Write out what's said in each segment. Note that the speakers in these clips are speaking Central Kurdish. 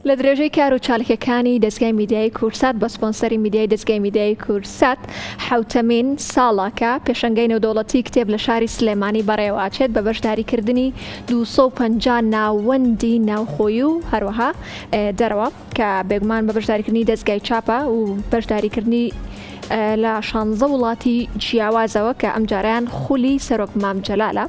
لە درێژەی کار و چالکەکانی دەستگای میدیای کورسات بە سپۆنسەری میدیای دەستگای میدیای کورسات حوتەمین ساڵاکە پێشەنگای نێودەوڵەتی کتێب لە شاری سلێمانی بەڕێوەچێت بە بەشداریکردنی 250 ناوەندی ناوخۆیی و هەروەها دەرەوە کە بێگومان بە بەشداریکردنی دەستگای چاپە و بەشداریکردنی لە 16 وڵاتی جیاوازەوە کە ئەم جاریان خولی سەرۆک مام جەلالە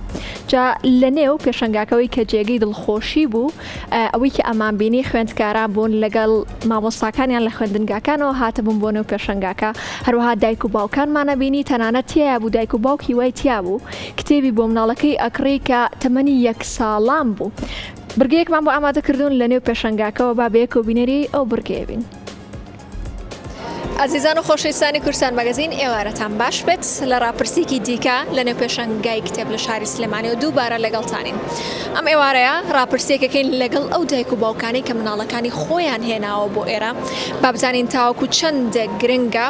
جا لە نێو پێشەنگاکەوەی کە جێگەی دڵخۆشی بوو ئەوەی کە ئەمانبینی خوێندکاران بوون لەگەڵ مامۆستاکانیان لە خوێندنگاکانەوە هاتەبوون بۆ نێو پێشەنگاکە هەروەها دایک و باوکانمانە بینی تەنانەت تیا بوو دایک و باوکی وای تیا بوو کتێبی بۆ مناڵەکەی ئەکڕی کە تەمەنی 1 ساڵان بوو برگەیەکمان بۆ ئامادەکردوون لە نێو پێشەنگاکەوە با بەیەک و بینەری ئەو برگەیە بین. عزیزان و خۆشەویستانی کورسان مەگەزین ئێوارەتان باش بێت لە ڕاپرسیکی دیکە لە نێو پێشەنگای کتێب لە شاری سلێمانی و دووبارە لەگەڵتانین. ئەم ئێوارەیە ڕاپرسیەکەکەین لەگەڵ ئەو دایک و باوکانی کە مناڵەکانی خۆیان هێناوە بۆ ئێرە با بزانین تاوەکو چەندێک گرنگە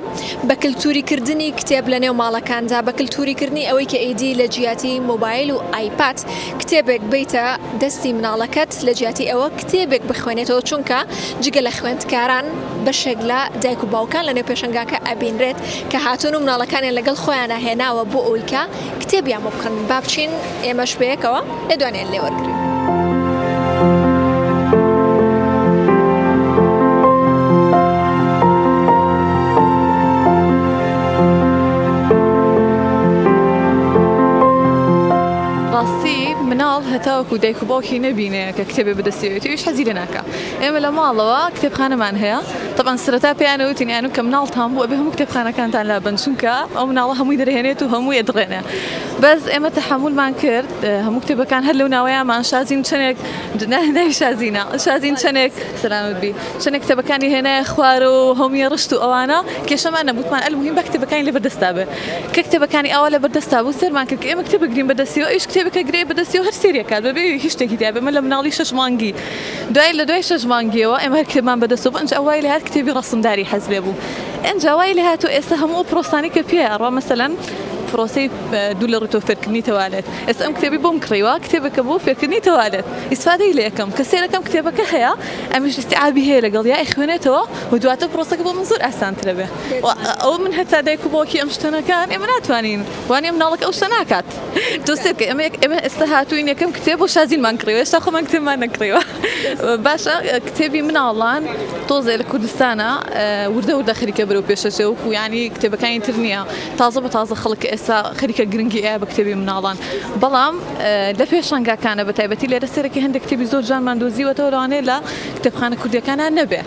بە کللتوریکردنی کتێب لە نێو ماڵەکاندا بە کللتوریکردنی ئەوەی کە ئیدی لە جیاتی مۆبایل و ئایپاد کتێبێک بیتە دەستی مناڵەکەت لە جیاتی ئەوە کتێبێک بخوێنێتەوە چونکە جگە لە خوێندکاران بەشێک لە دایک و باوکان لە نێو پێشەنگاکە ئەبینرێت کە هاتوون و مناڵەکانیان لەگەڵ خۆیانە هێناوە بۆ ئەوی کە کتێبیان بۆ بکەن با بچین ئێمەش بەیەکەوە لێدوانێن لێوەرگرین. مناڵ هەتاوەکو دایک و باوکی نەبینێ کە کتێبێ بەدەستێوێتی ویش حەزی لێ ناکە. ئێمە لە ماڵەوە کتێبخانەمان هەیە طبعاً سەرەتا پێیانەوتنیان کە مناڵتان بوو ئەبێ هەموو کتێبخانەکانتان لابن چونکە ئەو مناڵە هەمووی دەرهێنێت و هەمووی ئەدڕێنێ. بەس ئێمە تەحموڵمان کرد هەموو کتێبەکان هەر لەو ناوەیەمان شازین چەندێک ناوی شازین چەندێک سەلامت بی چەندێک کتێبەکانی هێنایە خوار و هەمووی ڕشت و ئەوانە کێشەمان نەبووتمان ئەلموهیم بە کتێبەکانی لەبەردەستا بێ کە کتێبەکانی ئەوە لەبەردەستا بوو سەرمان کرد کە ئێمە کتێب بگرین بەدەستیەوە ئیش کتێبەکە گرێ بەدەستیەوە هەر سێریەکات بەبێ هیچ شتێکی دیابێ من لە مناڵی 6 مانگی لە دوای 6 مانگیەوە ئێمە هەر کتێبمان بەدەستەوە بوو ئەنج ئەوای لە هەر کتێبی ڕەسمداری حەز لێ بوو ئەنج ئەوای لە هاتوو ئێستا هەموو پرۆسانی کە پێیەڕوا مەسەلەن فرۆسی دوو لە ڕوتۆ فێرکردنی تەوالێت ئێستا ئەم کتێبی بۆم کڕیوە کتێبەکە بۆ فێرکردنی تەوالێت ئیسفادەی لێ یەکەم کە سێرەکەم کتێبەکە هەیە ئەمیش ئیستیعابی هەیە لەگەڵ یا خوێنێتەوە و دواتر پرۆسەکە بۆ من زۆر ئاسانترە بێ ئەو من هەتا دایک و باوکی ئەم شتەکان ئێمە ناتوانین وانێ مناڵک ئەو شتە ناکات دۆستێک ئێمە ئێستا هاتووین یەکەم کتێب و شازینمان کڕیوە ئێستا خۆمان کتێبمان نەکڕیوە باشە کتێبی مناڵان تۆزێ لە کوردستانە وردە خەریکە بەرەو پێشەچێ و یعنی کتێبەکانی تر نییە تازە بە تازە خەڵک ئێستا خەریکە گرنگی ئایا بە کتێبی مناڵان بەڵام لە پێشەنگاکانە بە تایبەتی لێرە سەرەکی هەندێک کتێبی زۆر جانمان دۆزیوەتەوە لەوانەیە لە کتێبخانە کوردیەکانە نەبێ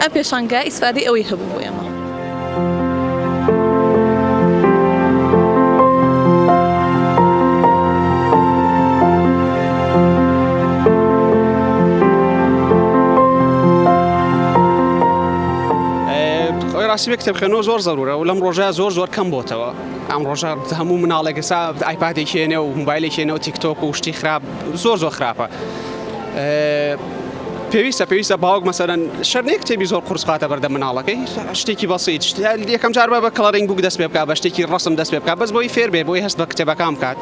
ئەم پێشەنگا ئیسفادەی ئەوەی هەبوو بۆ ئێمە. ڕاستی کتێبخانەوە زۆر زەرورە و لەم ڕۆژە زۆر کەم بۆتەوە ئەم ڕۆژە هەموو مناڵێک ئێستا ئایپادێکی هێنێ و موبایلێکی هێنێ و تیکتۆک و شتی خراپ زۆر خراپە پێویستە باوک مەسەلەن شەرنێ کتێبی زۆر قورس خاتە بەردە مناڵەکەی شتێکی بەسیت یەکەم جار بە کەڵەرینگ بووک دەست پێ بکات بە شتێکی ڕەسم دەست پێ بکات بەس بۆی فێر بێ بۆی هەست بە کتێبەکان بکات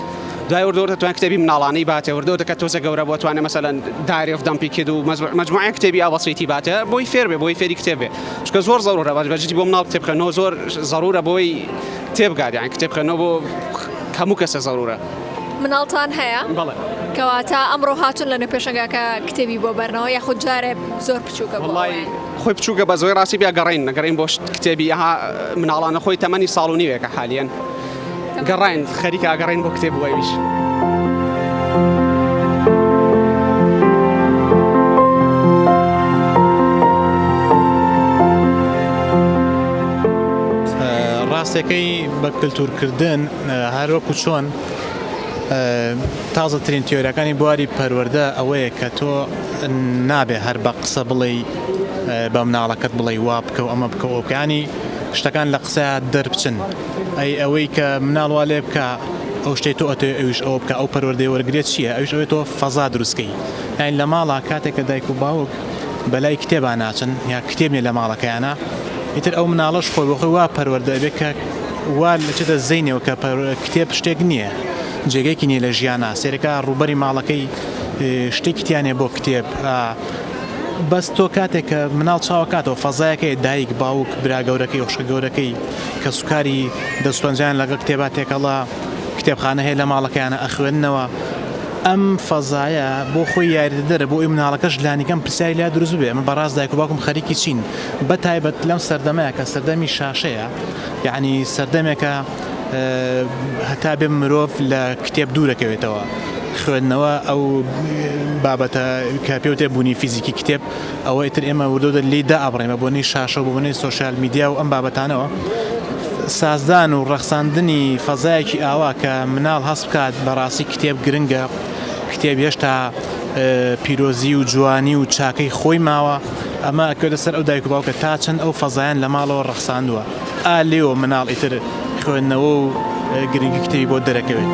دوای وردەوە دەتوانێت کتێبی مناڵانەی باتێ وردەوە دەکات تۆزە گەورە بۆ توانێت مەسەلەن داری ئۆف دەمپی کرد و مەجموعەیەک کتێبی ئابەسیتی باتێ بۆی فێر بێ بۆی فێری کتێب بێ چونکە زۆر زەرورە بەجددی بۆ مناڵ کتێبخانەوە زۆر زەرورە بۆی تێبگات یعنی کتێبخانەوە بۆ هەموو کەسە زەرورە. مناڵتان هەیە؟ بەڵێ. کەواتە ئەمڕۆ هاتوون لە نێو پێشەنگاکە کتێبی بۆ بەرنەوە یاخود جارێ زۆر بچووکە خۆی بچووکە بە زۆی ڕاستی بیا گەڕین بۆ کتێبی ئەها مناڵانە خۆی تەمەنی ساڵ و نیوێکە حالیان گەڕین خەریکە گەڕین بۆ کتێب وایویش. ڕاستەکەی بە کللتورکردن هەروەکو چۆن تازەترین تیۆریەکانی بواری پەروەردە ئەوەیە کە تۆ نابێ هەر بە قسە بڵێ بە مناڵەکەت بڵێ وا بکە و ئەمە بکەوە بکانی شتەکان لە قسە دەربچن ئەوەی کە مناڵوا لێ بکە ئەو شتێک تۆ ئەویش ئەوە بکە ئەو پەروەردەی وەرگێت چییە ئەویش ئەوێت تۆ فەزا دروستکەی یان لە ماڵە کاتێککە دایک و باوک بەلای کتێبان ناچن یا کتێبنێ لە ماڵەکەیانە ئیتر ئەو مناڵەش خۆی بۆ خۆی وا پەروەردە بێت کە وا لە چێتە زەینەوە کە کتێب شتێک نییە جێگەیەکی نیە لە ژیانە سێرەکە ڕووبەری ماڵەکەی شتێکی تیانێ بۆ کتێب بەس تۆ کاتێک کە مناڵ چاوەکاتەوە فەزایەکەی دایک باوک برا گەورەکەی وشکە گەورەکەی کە سوکاری دەستپەنجیان لەگەڵ کتێبات تێکەڵا کتێبخانە هەیە لە ماڵەکەیانە ئەخوێننەوە ئەم فەزایە بۆ خۆی یاریدەدەرە بۆ ئەی مناڵەکەش لانیکەم پرسیاری لا دروست بێ ئەمە بەڕاست دایک و باوکم خەریکی چین بەتایبەت لەم سەردەمەیە کە سەردەمی شاشەیە یعنی سەردەمێکە هەتا بێ مرۆڤ لە کتێب دوورەکەوێتەوە خوێندنەوە ئەو بابەتە کە پێوتێ بوونی فیزیکی کتێب ئەوەی تر ئێمە وردۆدە لێدا ئەبڕێمە بۆنی شاشە و بۆنی سوۆسیال میدیا و ئەم بابەتانەوە سازدان و ڕەخساندنی فەزایەکی ئاوا کە مناڵ هەست بکات بەڕاستی کتێب گرنگە کتێب هێشتا پیرۆزی و جوانی و چاکەی خۆی ماوە ئەمە ئەکەوێتە سەر ئەو دایک و باوکە تا چەند ئەو فەزایان لە ماڵەوە ڕەخساندووە لێوە مناڵ ئیتر خوێندنەوە و گرنگی کتێبی بۆ دەرەکەوێت.